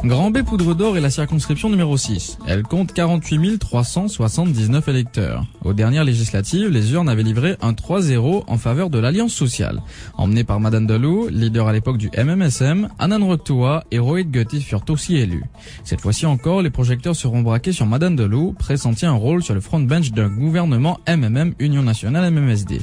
Grand-B-Poudre d'Or est la circonscription numéro 6. Elle compte 48 379 électeurs. Aux dernières législatives, les urnes avaient livré un 3-0 en faveur de l'Alliance sociale. Emmenée par Madame Delou, leader à l'époque du MMSM, Annan Roktoa et Rohit Götti furent aussi élus. Cette fois-ci encore, les projecteurs seront braqués sur Madame Delou, pressentie un rôle sur le frontbench d'un gouvernement MMM Union Nationale MMSD.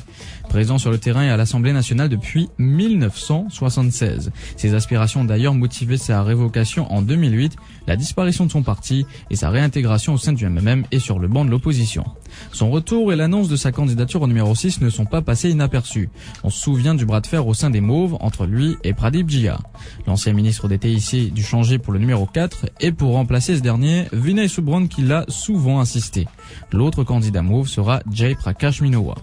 Présent sur le terrain et à l'Assemblée nationale depuis 1976. Ses aspirations ont d'ailleurs motivé sa révocation en 2008, la disparition de son parti et sa réintégration au sein du MMM et sur le banc de l'opposition. Son retour et l'annonce de sa candidature au numéro 6 ne sont pas passés inaperçus. On se souvient du bras de fer au sein des Mauves entre lui et Pradip Jia. L'ancien ministre des TIC dut changer pour le numéro 4 et pour remplacer ce dernier, Vinay Subramanian l'a souvent insisté. L'autre candidat Mauve sera Jay Prakash Minowa.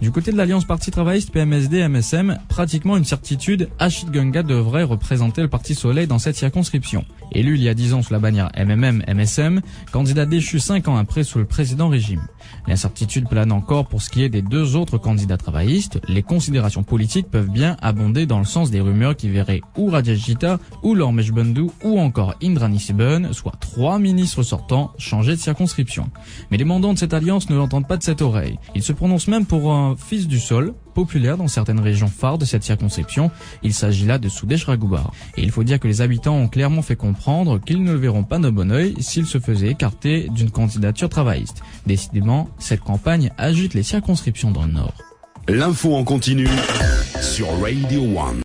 Du côté de l'Alliance Parti Travailliste PMSD-MSM, pratiquement une certitude, Ashit Ganga devrait représenter le Parti Soleil dans cette circonscription. Élu il y a 10 ans sous la bannière MMM-MSM, candidat déchu 5 ans après sous le précédent régime. L'incertitude plane encore pour ce qui est des deux autres candidats travaillistes. Les considérations politiques peuvent bien abonder dans le sens des rumeurs qui verraient ou Rajesh Gita, ou Lormesh Bandhu, ou encore Indrani Sibben, soit 3 ministres sortants, changer de circonscription. Mais les mandants de cette alliance ne l'entendent pas de cette oreille. Ils se prononcent même pour un fils du sol, populaire dans certaines régions phares de cette circonscription. Il s'agit là de Sudesh Raghubar. Et il faut dire que les habitants ont clairement fait comprendre qu'ils ne le verront pas de bon oeil s'ils se faisaient écarter d'une candidature travailliste. Décidément, cette campagne agite les circonscriptions dans le Nord. L'info en continu sur Radio 1.